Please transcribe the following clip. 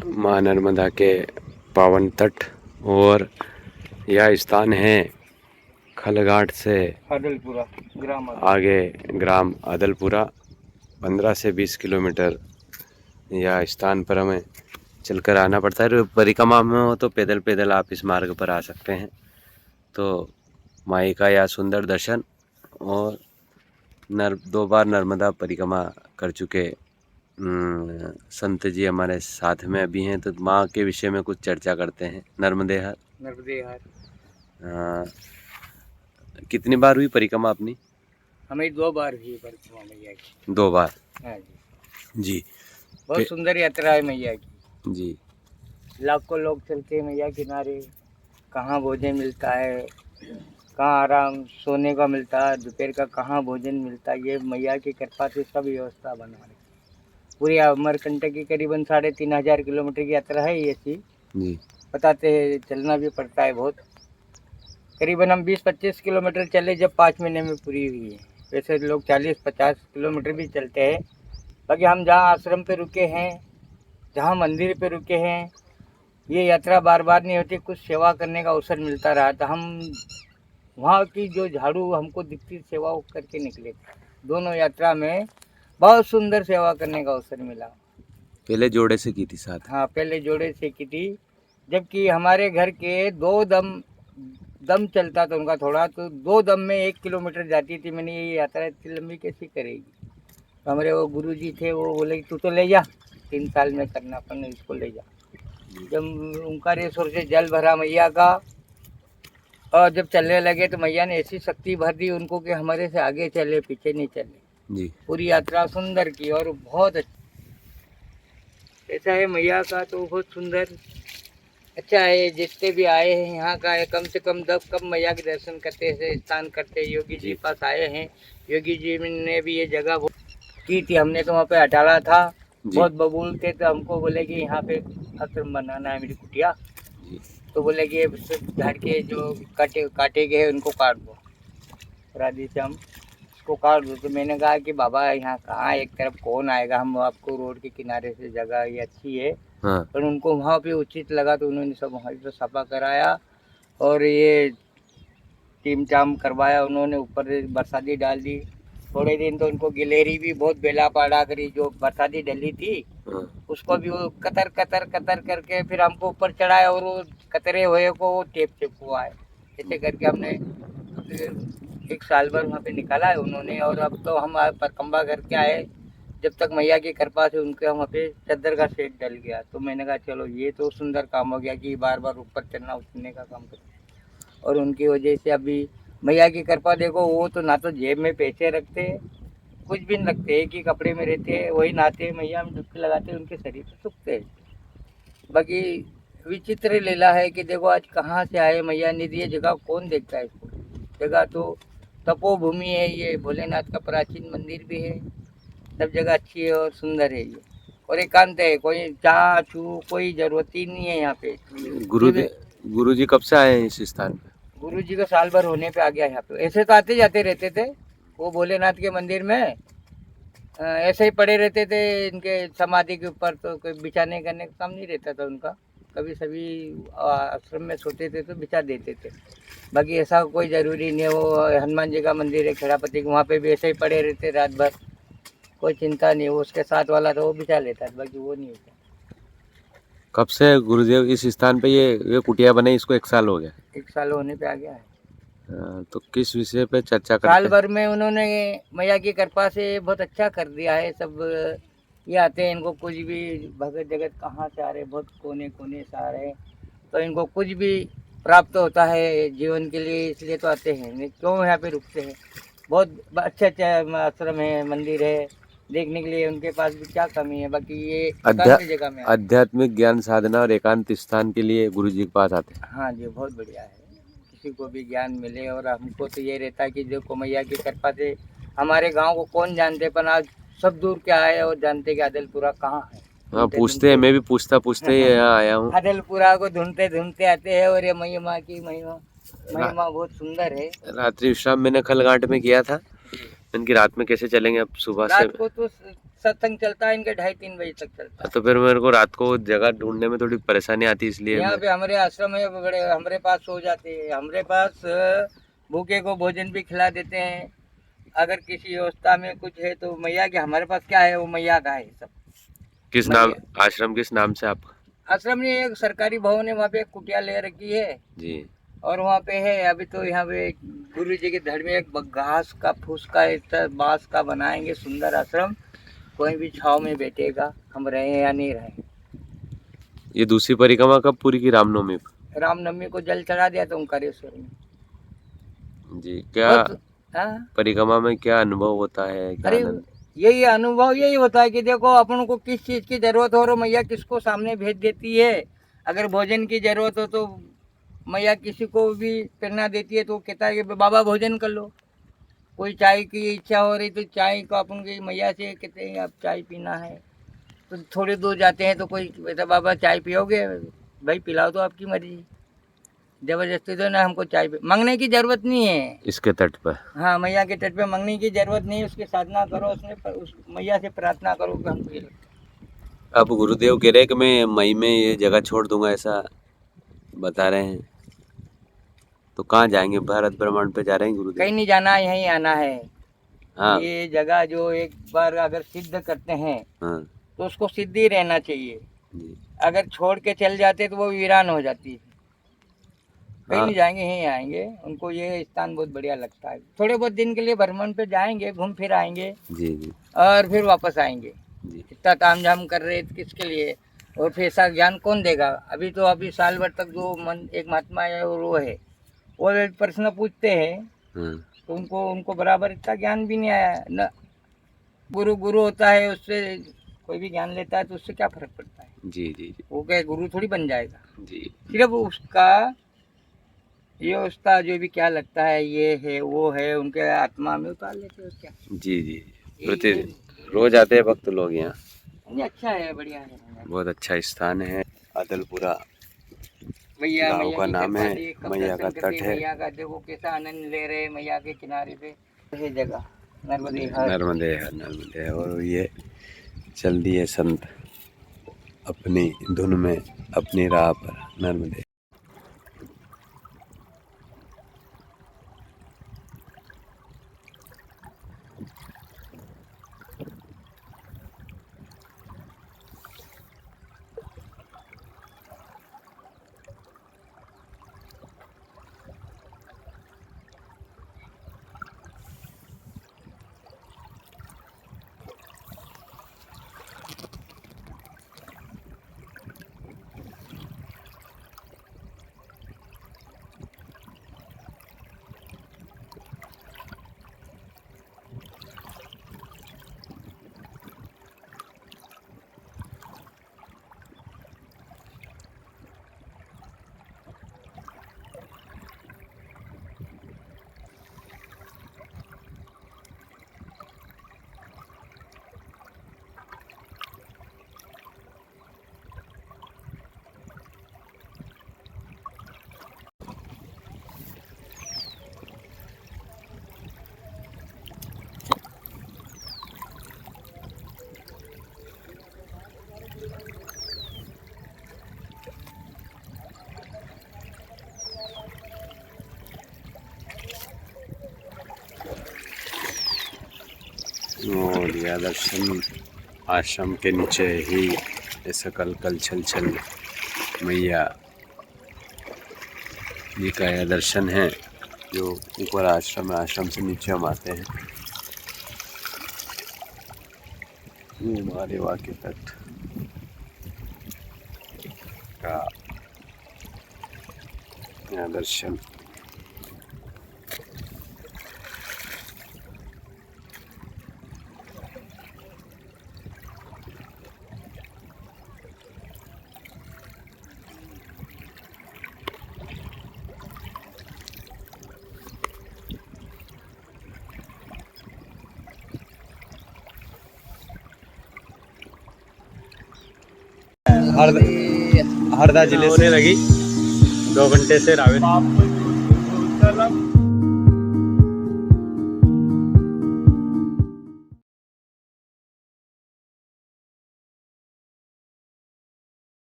माँ नर्मदा के पावन तट और यह स्थान है खलघाट से आदलपुरा ग्राम आगे ग्राम आदलपुरा 15 से 20 किलोमीटर यह स्थान पर हमें चलकर आना पड़ता है। परिक्रमा में हो तो पैदल पैदल आप इस मार्ग पर आ सकते हैं। तो माई का यह सुंदर दर्शन और 2 बार नर्मदा परिक्रमा कर चुके संत जी हमारे साथ में अभी हैं, तो माँ के विषय में कुछ चर्चा करते हैं। नर्मदे हर कितनी बार हुई परिक्रमा अपनी? हमें 2 बार हुई परिक्रमा मैया की। 2 बार। हाँ जी, जी। बहुत सुंदर यात्रा है मैया की जी। लाखों लोग चलते हैं मैया किनारे। कहाँ भोजन मिलता है, कहाँ आराम सोने का मिलता है, दोपहर का कहाँ भोजन मिलता है। ये मैया की कृपा से सब व्यवस्था बना है। पूरी अमरकंटक की करीबन 3500 किलोमीटर की यात्रा है ये सी। जी। बताते हैं चलना भी पड़ता है बहुत। करीबन हम 20-25 किलोमीटर चले जब 5 महीने में पूरी हुई है। वैसे लोग 40-50 किलोमीटर भी चलते हैं। बाकी हम जहाँ आश्रम पे रुके हैं, जहाँ मंदिर पे रुके हैं, ये यात्रा बार बार नहीं होती। कुछ सेवा करने का अवसर मिलता रहा तो हम वहाँ की जो झाड़ू हमको दिखती सेवा करके निकले। दोनों यात्रा में बहुत सुंदर सेवा करने का अवसर मिला। पहले जोड़े से की थी साथ? हाँ, पहले जोड़े से की थी, जबकि हमारे घर के 2 दम चलता था उनका थोड़ा, तो 2 दम में 1 किलोमीटर जाती थी। मैंने ये यात्रा इतनी लंबी कैसी करेगी। तो हमारे वो गुरुजी थे, वो बोले तू तो ले जा, 3 साल में करना अपन इसको ले जा। जब ओंकारेश्वर से जल भरा मैया का और जब चलने लगे तो मैया ने ऐसी शक्ति भर दी उनको कि हमारे से आगे चले, पीछे नहीं चले जी। पूरी यात्रा सुंदर की और बहुत ऐसा है मैया का तो बहुत सुंदर अच्छा है। जितने भी आए हैं यहाँ का है कम से कम 10 कम मैया के दर्शन करते हैं, स्नान करते। योगी जी पास आए हैं, योगी जी ने भी ये जगह की थी। हमने तो वहाँ पे हटाला था, बहुत बबूल थे, तो हमको बोले कि यहाँ पे आश्रम बनाना है मेरी कुटिया। तो बोले कि झाड़ के जो काटे गए उनको काट दो, राधी से हम इसको काट दो। तो मैंने कहा कि बाबा यहाँ कहाँ एक तरफ कौन आएगा, हम आपको रोड के किनारे से जगह ये अच्छी है। हाँ। पर उनको वहाँ पे उचित लगा तो उन्होंने सब वहाँ पे सफा कराया और ये टीम टाम करवाया उन्होंने। ऊपर बरसाती डाल दी। थोड़े दिन तो उनको गिलेरी भी बहुत बेला पाड़ा करी, जो बरसाती डली थी उसको भी वो कतर कतर कतर करके फिर हमको ऊपर चढ़ाया और वो कतरे हुए को वो टेप चिपकवाए। ऐसे करके हमने 1 साल भर वहाँ पे निकाला है उन्होंने। और अब तो हम परकम्बा करके आए, जब तक मैया की कृपा से उनके वहाँ पे चादर का सेट डल गया। तो मैंने कहा चलो ये तो सुंदर काम हो गया कि बार बार ऊपर चढ़ना उतरने का काम करते। और उनकी वजह से अभी मैया की कृपा देखो, वो तो ना तो जेब में पैसे रखते, कुछ भी नहीं रखते, एक ही कपड़े में रहते हैं, वही नहाते हैं, मैया में डुबकी लगाते हैं, उनके शरीर पर सूखते हैं। बाकी विचित्र लीला है कि देखो आज कहाँ से आए मैया निधि। ये जगह कौन देखता है इसको। जगह तो तपोभूमि है, ये भोलेनाथ का प्राचीन मंदिर भी है, सब जगह अच्छी है और सुंदर है ये। और एकांत है, कोई चाह चू कोई जरूरत ही नहीं है यहाँ पे। गुरु जी कब से आए हैं इस स्थान पे? गुरु जी को साल भर होने पे आ गया यहाँ पे। ऐसे तो आते जाते रहते थे वो भोलेनाथ के मंदिर में, ऐसे ही पड़े रहते थे इनके समाधि के ऊपर। तो कोई बिछाने करने का काम नहीं रहता था उनका। कभी सभी आश्रम में सोते थे तो बिछा देते थे। बाकी ऐसा कोई ज़रूरी नहीं है। वो हनुमान जी का मंदिर है खेड़ापति, वहाँ पे भी ऐसे ही पड़े रहते रात भर, कोई चिंता नहीं। वो उसके साथ वाला तो वो बिछा लेता है, बाकी वो नहीं होता। कब से गुरुदेव इस स्थान पे ये कुटिया बने? इसको 1 साल हो गया। 1 साल होने पे आ गया है। तो किस विषय पे चर्चा करते साल हैं? भर में उन्होंने मैया की कृपा से बहुत अच्छा कर दिया है। सब ये आते हैं, इनको कुछ भी भगत जगत कहाँ से आ रहे, बहुत कोने कोने से आ रहे हैं, तो इनको कुछ भी प्राप्त होता है जीवन के लिए, इसलिए तो आते हैं। नहीं क्यों यहाँ पे रुकते हैं। बहुत अच्छा अच्छा आश्रम है, मंदिर है, देखने के लिए उनके पास भी क्या कमी है। बाकी ये एकांत जगह में आध्यात्मिक ज्ञान साधना और एकांत स्थान के लिए गुरु जी के पास आते हैं। हाँ जी, बहुत बढ़िया है, किसी को भी ज्ञान मिले। और हमको तो ये रहता है कि जो मैया की कृपा से हमारे गांव को कौन जानते, पर आज सब दूर के आए और जानते कि आदलपुरा कहाँ है। हाँ, पूछते हैं, मैं भी पूछते ही यहाँ आया हूँ। आदलपुरा को ढूंढते ढूंढते आते हैं और ये महिमा की महिमा बहुत सुंदर है। रात्रि विश्राम मैंने खलघाट में किया था। इनकी रात में कैसे चलेंगे अब सुबह से? रात को तो सत्संग चलता है इनके 2:30-3 बजे तक चलता है। तो फिर मेरे को रात को जगह ढूंढने में थोड़ी परेशानी आती है, इसलिए यहाँ पे हमारे आश्रम है, बड़े हमारे पास सो जाते हैं, हमारे पास भूखे को भोजन भी खिला देते हैं। अगर किसी व्यवस्था में कुछ है तो मैया के, हमारे पास क्या है वो मैया का है सब। किस नाम, आश्रम किस नाम से आपका? आश्रम में एक सरकारी भवन है, वहाँ पे एक कुटिया ले रखी है जी। और वहाँ पे है अभी तो यहाँ पे गुरु जी के धड़ में एक घास का फूस का एक बांस का बनाएंगे सुंदर आश्रम, कोई भी छाव में बैठेगा, हम रहे या नहीं रहे। ये दूसरी परिक्रमा कब पूरी की? रामनवमी पर? रामनवमी को जल चढ़ा दिया था ओंकारेश्वर में। जी। क्या हाँ? परिक्रमा में क्या अनुभव होता है, क्या अरे आनंद? यही अनुभव यही होता है कि देखो अपन को किस चीज़ की जरूरत हो, मैया किसको सामने भेज देती है। अगर भोजन की जरूरत हो तो मैया किसी को भी प्रेरणा देती है, तो कहता है कि बाबा भोजन कर लो। कोई चाय की इच्छा हो रही तो चाय को अपन की मैया से कहते हैं आप चाय पीना है, तो थोड़ी दूर जाते हैं तो कोई कहता बाबा चाय पियोगे, भाई पिलाओ तो आपकी मर्जी, जबरदस्ती तो ना हमको चाय मांगने की जरूरत नहीं है। इसके तट पर? हाँ, मैया के तट पे मांगने की जरूरत नहीं है, उसकी साधना करो, उसमें उस मैया से प्रार्थना करो कि हमको ये। अब गुरुदेव कह रहे कि मैं मई में ये जगह छोड़ दूंगा, ऐसा बता रहे हैं, तो कहाँ जाएंगे? भारत ब्रह्मांड पे जा रहे हैं गुरुदेव? कहीं नहीं जाना, यहीं आना है। हाँ। ये जगह जो एक बार अगर सिद्ध करते हैं हाँ तो उसको सिद्ध ही रहना चाहिए। जी। अगर छोड़ के चल जाते तो वो वीरान हो जाती है। कहीं हाँ। नहीं जाएंगे, यहीं आएंगे। उनको ये स्थान बहुत बढ़िया लगता है, थोड़े बहुत दिन के लिए भ्रमण पे जाएंगे, घूम फिर आएंगे जी जी और फिर वापस आएंगे। जी। इतना तामझाम कर रहे थे किसके लिए, और फिर ऐसा ज्ञान कौन देगा। अभी तो अभी साल भर तक जो मन एक महात्मा है और वो है, वो एक प्रश्न पूछते हैं हाँ। तो उनको बराबर इतना ज्ञान भी नहीं आया न। गुरु होता है, उससे कोई भी ज्ञान लेता है तो उससे क्या फर्क पड़ता है। जी जी जी वो क्या गुरु थोड़ी बन जाएगा। जी। सिर्फ उसका ये उसका जो भी क्या लगता है, ये है वो है, उनके आत्मा में उतार लेते हो क्या। जी जी। प्रतिदिन रोज आते हैं भक्त लोग यहाँ? नहीं, अच्छा है, बढ़िया है, बहुत अच्छा स्थान है। अदलपुरा मैया गाँव का की नाम कृपा है, से कब मैया का दर्शन करते तट है। मैया का देखो कैसा आनंद ले रहे हैं मैया के किनारे पे। ये जगह नर्मदे हर। नर्मदे है, नर्मदे है। और ये चल दिए संत अपनी धुन में, अपनी राह पर, नर्मदे। और यह दर्शन आश्रम के नीचे ही ये सकल कल छल छल मैया जी का यह दर्शन है, जो ऊपर आश्रम है, आश्रम से नीचे हम आते हैं। ये हमारे वाके तट का यह दर्शन। हरदा जिले से लगी 2 घंटे से रावेत।